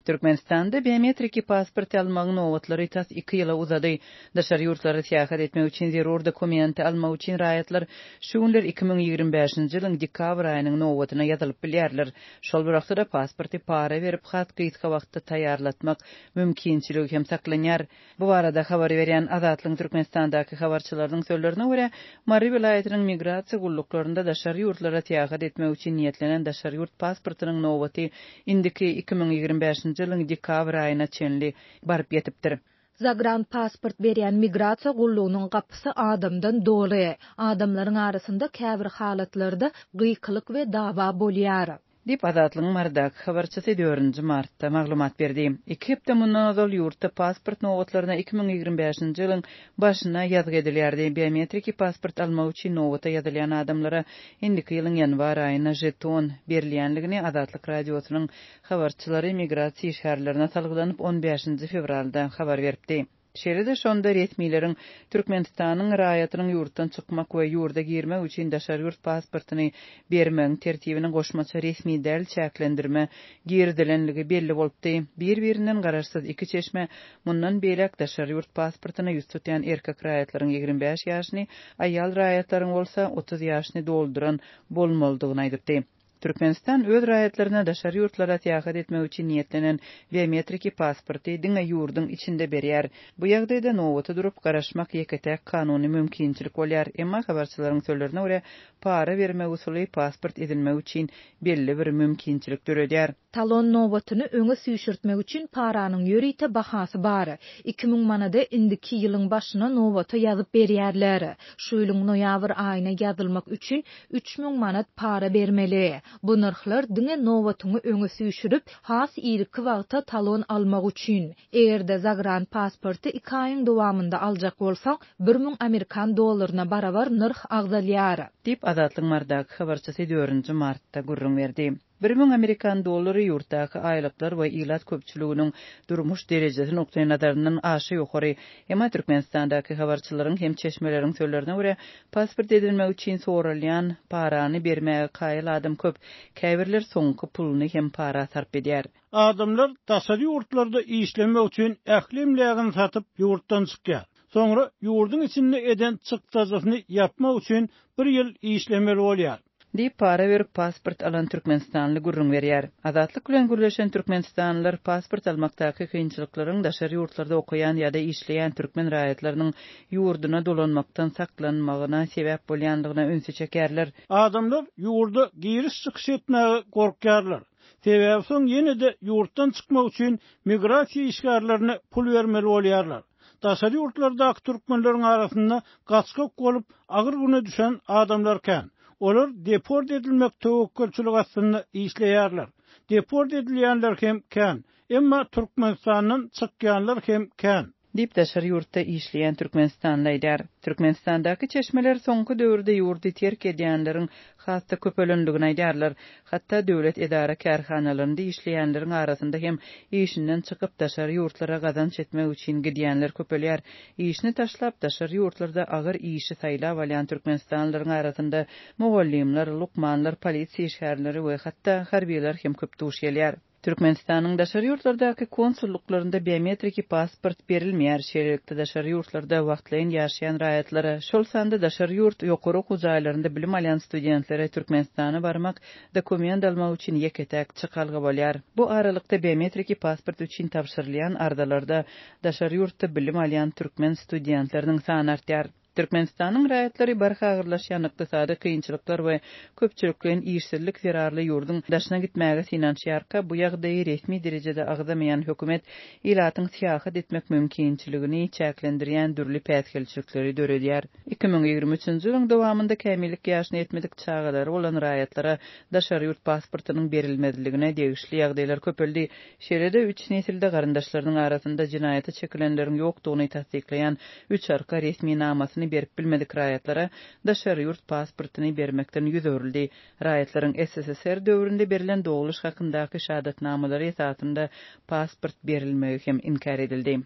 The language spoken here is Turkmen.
Türkmenistanda biometriki pasport almağın owatlary tas 2 ýyla uzady. Daşary ýurtlary seýahat etmek üçin zerur dokumenti almak üçin raýatlar şuňlar 2025-nji ýylyň dekabr aýynyň nowatyna ýazylyp bilýärler. Şol wagtda da pasporty para berip hat gyýtka wagtda taýýarlatmak mümkinçiligi hem saklanýar. Bu barada habar berýän Azatlyň Türkmenistandaky habarçylarynyň sözlerine görä, Mary vilayatynyň migrasiýa gulluklarynda daşary ýurtlara seýahat etmek üçin niýetlenen daşary ýurt pasportynyň nowaty indiki 2025 ýylyň dekabr aýyna çenli baryp ýetipdir. Zagrant pasport berýän migrasiýa gullugynyň gapysy adamdan doly. Adamlaryň arasynda käbir halatlarda gyýkylyk we dawa bolýar. Dip Azatlyň Mardak habarçysy 4-nji martda maglumat berdi. 2 hepde mundan azal ýurtda pasport nowatlaryna 2025-nji ýylyň başyna ýazgy edilýärdi. Biometriki pasport almak üçin nowata ýazylýan adamlara indiki ýylyň ýanwar aýyna jeton berilýänligini Azatlyk radiosynyň habarçylary migrasiýa şäherlerine salgylanyp 15-nji fevralda habar berdi. Şeride şonda resmiýetiň Türkmenistanyň raýatynyň ýurtdan çykmak we ýurda girmek üçin daşary ýurt pasportyny bermek tertibine goşmaça resmi däl çäklendirme girdilenligi belli bolupdy. Bir-birinden garaşsyz iki çeşme mundan beýlek daşary ýurt pasportyny ýüz tutýan erkek raýatlaryň 25 ýaşyny, aýal raýatlaryň bolsa 30 ýaşyny dolduran bolmalydygyny aýdypdy. Türkmenistan öz raýatlaryna daşary ýurtlara seýahat etmek üçin niýetlenen biometriki pasporty diňe ýurdyň içinde berýär. Bu ýagdaýda nowaty durup garaşmak ýeketek kanuny mümkinçilik bolýar. Emma habarçylaryň sözlerine görä, para berme usuly pasport edilmek üçin belli bir mümkinçilik döredýär. Talon nowatyny öňe süýşürtmek üçin paranyň ýörite bahasy bar. 2000 manada indiki ýylyň başyna nowaty ýazyp berýärler. Şu ýylyň noýabr aýyna ýazylmak üçin 3000 manat para bermeli. Bu narxlar diňe nowatyny öňe süýşürip, has ýylky wagtda talon almak üçin. Egerde zagrant pasporty 2 aýyň dowamında aljak bolsaň, 1000 Amerikan dollaryna barabar narx agdalýar. Dip Azatlyň Mardak habarçysy 4-nji martda gurrun berdi. 1000 Amerikan dollary ýurtdaky aýlyklar we ýylat köpçüliginiň durmuş derejesi noktaý nazaryndan aşy ýokary. Emma Türkmenistandaky habarçylaryň hem çeşmeleriň sözlerine görä, pasport edilmek üçin soralýan parany bermäge kaýyl adam köp. Käbirler soňky puluny hem para sarp edýär. Adamlar daşary ýurtlarda işlemek üçin ählimlegini satyp ýurtdan çykýar. Soňra ýurdun içinde eden çykdasyny yapmak üçin 1 ýyl işlemeli bolýar. Dip para berip pasport alan Türkmenistanly gurrun berýär. Azatlyk bilen gürleşen Türkmenistanlylar pasport almakdaky kynçylyklaryň daşary ýurtlarda okuyan ýa-da işleýän türkmen raýatlarynyň ýurduna dolanmakdan saklanmagyna sebäp bolýanlygyna öňse çekerler. Adamlar ýurda giriş çykyş etmäge gorkýarlar. Sebäbi soň ýene-de ýurtdan çykmak üçin migrasiýa işgärlerine pul bermeli bolýarlar. Daşary ýurtlardaky türkmenleriň arasynda gaçkak bolup agyr güne düşen adamlar kän. Olar deport edilmek töwekkülçilik aslynda işleýärler. Deport edilýänler hem kän. Emma Türkmenistanyň çykýanlar hem kän. Dip daşary ýurtda işleýän Türkmenistanlylar. Türkmenistandaky çeşmeler soňky döwürde ýurdy terk edýänleriň hasda köpelendigini aýdarlar. Hatda döwlet edara kärhanalaryny işleýänleriň arasynda hem işinden çykyp daşary ýurtlara gazanç etmek üçin gidýänler köpelýär. İşini taşlap daşary ýurtlarda agyr işi saýlap alýan Türkmenistanlylaryň arasynda mowallimler, lukmanlar, polisiýa şäherleri we hatda harbiýler hem köp duş gelýär. Türkmenistanyň daşary ýurtlardaky konsulluklarynda biometriki pasport berilmeýär. Şeýlelikde daşary ýurtlarda wagtlaýyn ýaşaýan raýatlara, şol sanda daşary ýurt ýokary okuw jaýlarynda bilim alýan studentlere Türkmenistana barmak, dokument almak üçin ýeketek çykalgy bolýar. Bu aralykda biometriki pasport üçin tapşyrylýan ardalarda daşary ýurtda bilim alýan türkmen studentleriň sany artýar. Türkmenistanyň raýatlary barha agyrlaşýan ykdysady kynçylyklar we köpçülikden işsizlik zerarly ýurdun daşyna gitmäge finansiýarka bu ýagdaýy resmi derejede agdamaýan hökümet ýylatyň seýahat etmek mümkinçiligini çäklendirýän dürli päsgelçilikleri döredýär. 2023-nji ýylyň dowamında kämillik ýaşyny etmedik çağalary bolan raýatlara daşary ýurt pasportynyň berilmediligine degişli ýagdaýlar köpeldi. Şeýlede 3 nesilde garandaşlarynyň arasynda jinaýaty çekilenleriň ýokdugyny tasdiklaýan 3 arka resmi namasyny berip bilmedik raýatlara daşary ýurt pasportyny bermekden ýüz örildi. Raýatlaryň SSSR döwründe berilen doguluş hakyndaky şahadatnamalary esasında pasport berilmegi hem inkar edildi.